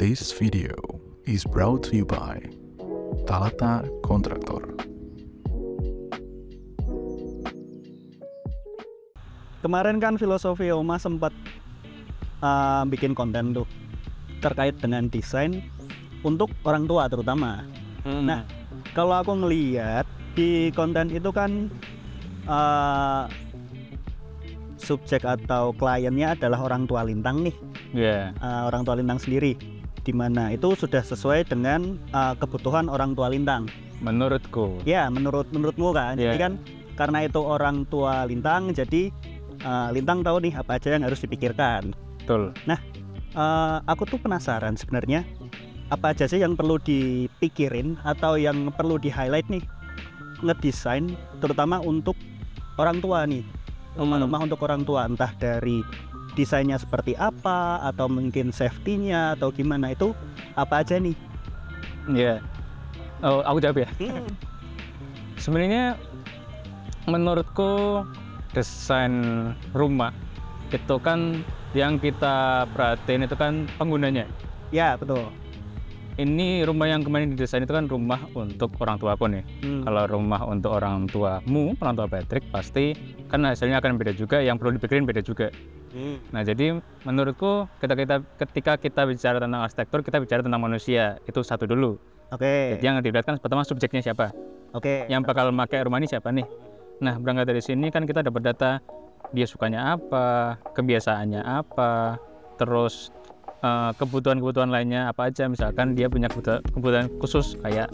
This video is brought to you by Talata Kontraktor. Kemarin kan Filosofi Oma sempat bikin konten tuh terkait dengan desain untuk orang tua terutama. Nah, kalau aku ngeliat di konten itu kan subjek atau kliennya adalah orang tua Lintang nih. Orang tua Lintang sendiri, dimana itu sudah sesuai dengan kebutuhan orang tua Lintang. Menurutku. Ya, menurutmu kan. Jadi kan karena itu orang tua Lintang, jadi Lintang tahu nih apa aja yang harus dipikirkan. Betul. Nah, aku tuh penasaran sebenarnya apa aja sih yang perlu dipikirin atau yang perlu di-highlight nih ngedesain terutama untuk orang tua nih. Rumah untuk orang tua, entah dari desainnya seperti apa atau mungkin safety-nya atau gimana, itu apa aja nih? Oh, aku jawab ya. Sebenarnya menurutku desain rumah itu kan yang kita perhatiin itu kan penggunanya. Ya, betul. Ini rumah yang kemarin didesain itu kan rumah untuk orang tua aku nih. Kalau rumah untuk orang tuamu, orang tua Patrick, pasti kan hasilnya akan beda juga, yang perlu dipikirin beda juga. Nah, jadi menurutku ketika kita bicara tentang arsitektur, kita bicara tentang manusia, itu satu dulu. Oke. Jadi yang dilihat kan pertama subjeknya siapa. Oke. Yang bakal pakai rumah ini siapa nih. Nah, berangkat dari sini kan kita dapat data dia sukanya apa, kebiasaannya apa, terus kebutuhan-kebutuhan lainnya apa aja. Misalkan dia punya kebutuhan khusus, kayak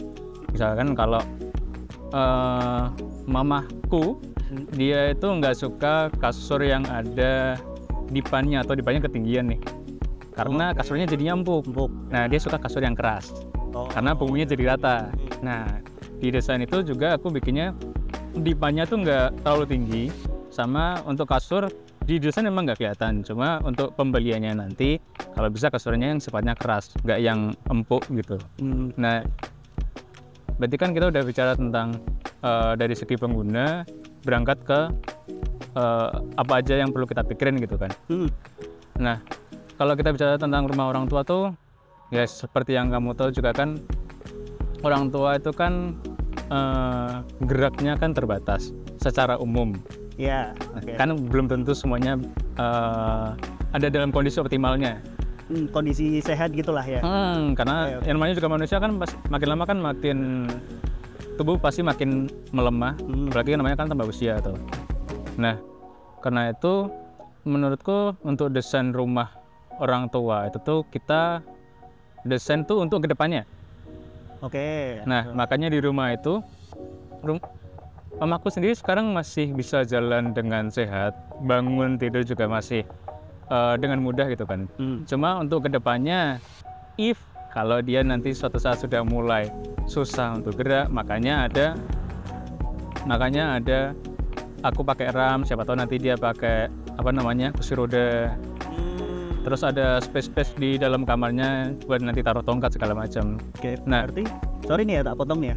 misalkan kalau mamaku, dia itu nggak suka kasur yang ada dipannya atau dipannya ketinggian nih, karena kasurnya jadi empuk. Nah, dia suka kasur yang keras karena bumbunya jadi rata. Nah, di desain itu juga aku bikinnya dipannya tuh nggak terlalu tinggi, sama untuk kasur di desain memang nggak kelihatan, cuma untuk pembeliannya nanti kalau bisa kasurnya yang sifatnya keras, nggak yang empuk gitu. Nah, berarti kan kita udah bicara tentang dari segi pengguna, berangkat ke apa aja yang perlu kita pikirin gitu kan. Nah, kalau kita bicara tentang rumah orang tua tuh, ya seperti yang kamu tahu juga kan, orang tua itu kan geraknya kan terbatas secara umum. Ya, kan belum tentu semuanya ada dalam kondisi optimalnya. Kondisi sehat gitulah ya. Karena yang namanya juga manusia kan makin lama kan makin tubuh pasti makin melemah, apalagi namanya kan tambah usia tuh. Nah, karena itu menurutku untuk desain rumah orang tua itu tuh kita desain tuh untuk kedepannya. Nah, makanya di rumah itu mamaku sendiri sekarang masih bisa jalan dengan sehat, bangun tidur juga masih dengan mudah gitu kan. Cuma untuk kedepannya, kalau dia nanti suatu saat sudah mulai susah untuk gerak, makanya ada aku pakai ram, siapa tahu nanti dia pakai kursi roda. Terus ada space di dalam kamarnya buat nanti taruh tongkat segala macam. Nah, berarti sorry nih ya tak potong nih ya.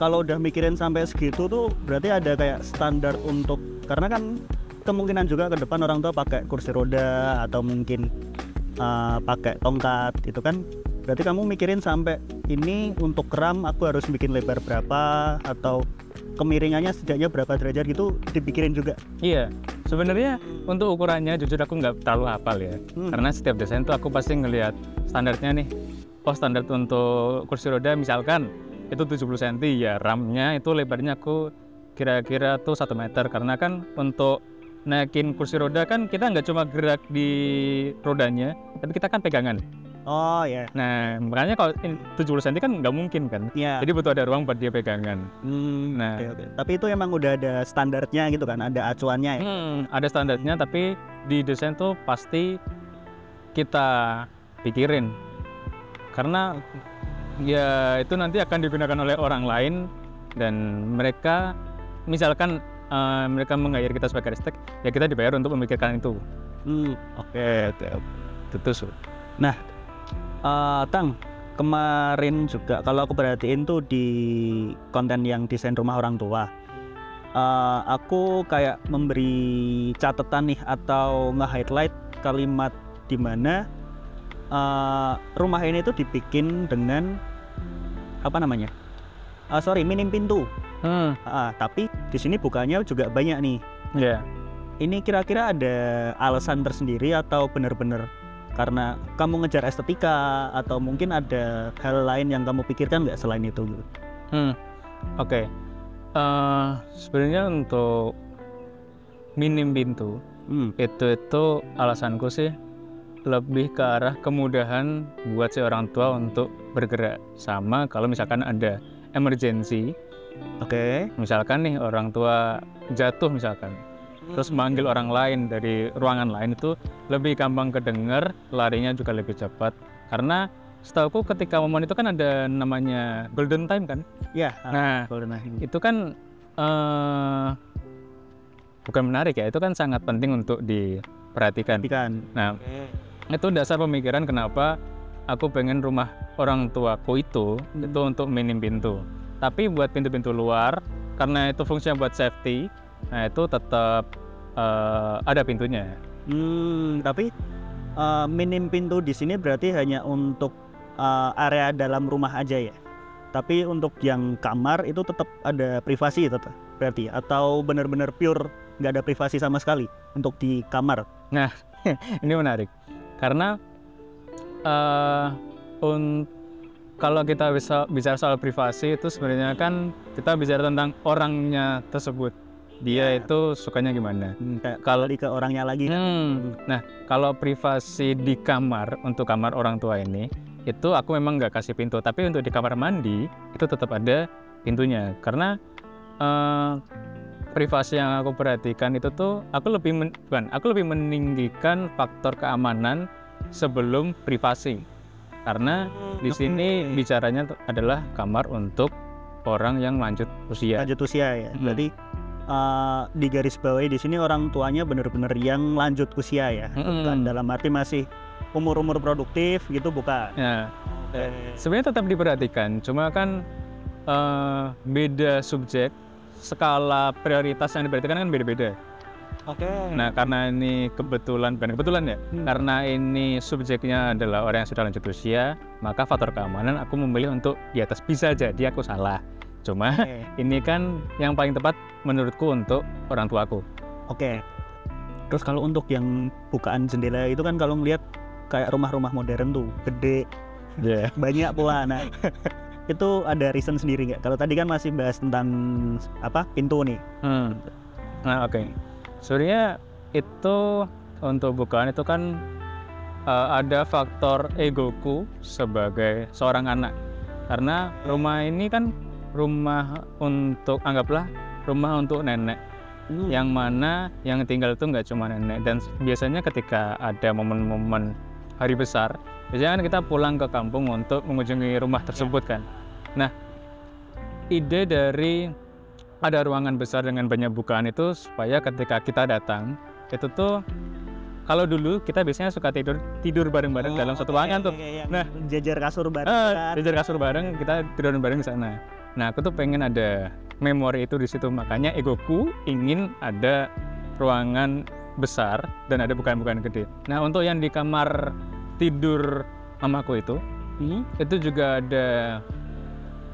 Kalau udah mikirin sampai segitu tuh berarti ada kayak standar untuk, karena kan kemungkinan juga ke depan orang tua pakai kursi roda atau mungkin pakai tongkat itu kan. Berarti kamu mikirin sampai ini untuk ram aku harus bikin lebar berapa atau kemiringannya setidaknya berapa derajat gitu dipikirin juga. Iya, sebenarnya untuk ukurannya jujur aku nggak terlalu hafal ya, karena setiap desain tuh aku pasti ngelihat standarnya nih. Standar untuk kursi roda misalkan itu 70 cm, ya ramnya itu lebarnya aku kira-kira tuh 1 meter, karena kan untuk naikin kursi roda kan kita nggak cuma gerak di rodanya, tapi kita kan pegangan. Nah, makanya kalau 70 cm kan nggak mungkin kan. Jadi butuh ada ruang buat dia pegangan. Nah, tapi itu emang udah ada standarnya gitu kan, ada acuannya ya? Ada standarnya, tapi di desain tuh pasti kita pikirin, karena ya itu nanti akan digunakan oleh orang lain, dan mereka misalkan mereka meng-hire kita sebagai arsitek, ya kita dibayar untuk memikirkan itu. Itu. Nah, Tang, kemarin juga kalau aku perhatiin tuh di konten yang desain rumah orang tua, aku kayak memberi catatan nih atau nge-highlight kalimat di mana rumah ini tuh dibikin dengan apa namanya? Minim pintu. Tapi di sini bukannya juga banyak nih. Ya. Ini kira-kira ada alasan tersendiri atau benar-benar karena kamu ngejar estetika atau mungkin ada hal lain yang kamu pikirkan nggak selain itu gitu? Oke. Sebenarnya untuk minim pintu itu alasanku sih lebih ke arah kemudahan buat si orang tua untuk bergerak. Sama kalau misalkan ada emergency. Misalkan nih orang tua jatuh misalkan, terus manggil orang lain dari ruangan lain, itu lebih gampang kedenger, larinya juga lebih cepat. Karena setahuku ketika momen itu kan ada namanya golden time kan? Ya. Nah, golden time itu kan bukan menarik ya, itu kan sangat penting untuk diperhatikan. Nah, itu dasar pemikiran kenapa aku pengen rumah orang tuaku itu untuk minim pintu. Tapi buat pintu-pintu luar, karena itu fungsinya buat safety, nah itu tetap ada pintunya. Tapi minim pintu di sini berarti hanya untuk area dalam rumah aja ya. Tapi untuk yang kamar itu tetap ada privasi tetap berarti, atau benar-benar pure nggak ada privasi sama sekali untuk di kamar. Nah, ini menarik karena kalau kita bisa bicara soal privasi itu sebenarnya kan kita bicara tentang orangnya tersebut. Dia itu sukanya gimana? Kalau ke orangnya lagi. Nah, kalau privasi di kamar untuk kamar orang tua ini, itu aku memang nggak kasih pintu. Tapi untuk di kamar mandi itu tetap ada pintunya. Karena privasi yang aku perhatikan itu tuh aku lebih meninggikan faktor keamanan sebelum privasi. Karena di sini bicaranya adalah kamar untuk orang yang lanjut usia. Ya. Berarti di garis bawahi di sini orang tuanya benar-benar yang lanjut usia ya. Bukan dalam arti masih umur-umur produktif gitu, bukan. Ya. Sebenarnya tetap diperhatikan, cuma kan beda subjek, skala prioritas yang diperhatikan kan beda-beda. Nah, karena ini kebetulan ya, karena ini subjeknya adalah orang yang sudah lanjut usia, maka faktor keamanan aku memilih untuk di atas. Bisa jadi aku salah, cuma ini kan yang paling tepat menurutku untuk orang tuaku. Terus kalau untuk yang bukaan jendela itu kan kalau ngelihat kayak rumah-rumah modern tuh gede, banyak pula. Nah, itu ada reason sendiri nggak? Kalau tadi kan masih bahas tentang pintu nih. Nah, sebenarnya itu untuk bukaan itu kan ada faktor egoku sebagai seorang anak. Karena rumah ini kan anggaplah rumah untuk nenek. Yang mana yang tinggal itu nggak cuma nenek. Dan biasanya ketika ada momen-momen hari besar, biasanya kan kita pulang ke kampung untuk mengunjungi rumah tersebut kan. Nah, ide dari ada ruangan besar dengan banyak bukaan itu supaya ketika kita datang itu tuh, kalau dulu kita biasanya suka tidur bareng-bareng dalam satu ruangan tuh. Nah, jajar kasur bareng. Kita tidur bareng di sana. Nah, aku tuh pengen ada memori itu di situ, makanya egoku ingin ada ruangan besar dan ada bukaan-bukaan gede. Nah, untuk yang di kamar tidur mamaku itu juga ada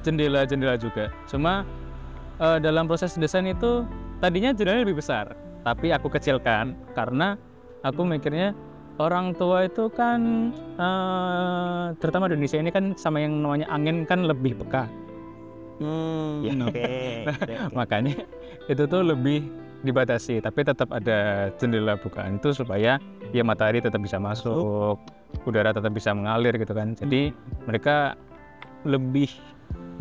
jendela-jendela juga. Cuma dalam proses desain itu tadinya jendelanya lebih besar, tapi aku kecilkan karena aku mikirnya orang tua itu kan terutama di Indonesia ini kan sama yang namanya angin kan lebih peka. Makanya itu tuh lebih dibatasi, tapi tetap ada jendela bukaan itu supaya ya matahari tetap bisa masuk, udara tetap bisa mengalir gitu kan. Jadi mereka lebih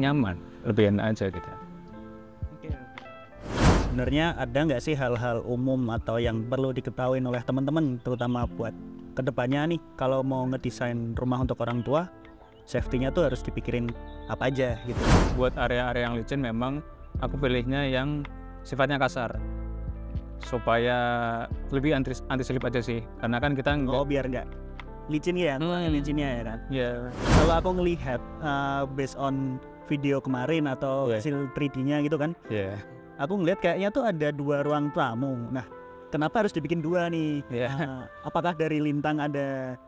nyaman, lebih enak aja gitu. Sebenarnya ada nggak sih hal-hal umum atau yang perlu diketahui oleh teman-teman, terutama buat kedepannya nih kalau mau ngedesain rumah untuk orang tua, safety-nya tuh harus dipikirin apa aja gitu? Buat area-area yang licin memang aku pilihnya yang sifatnya kasar supaya lebih anti-slip aja sih, karena kan kita biar nggak licin ya, licinnya ya kan. Kalau aku ngelihat based on video kemarin atau hasil 3D-nya gitu kan, aku ngelihat kayaknya tuh ada 2 ruang tamu. Nah, kenapa harus dibikin 2 nih? Apakah dari Lintang ada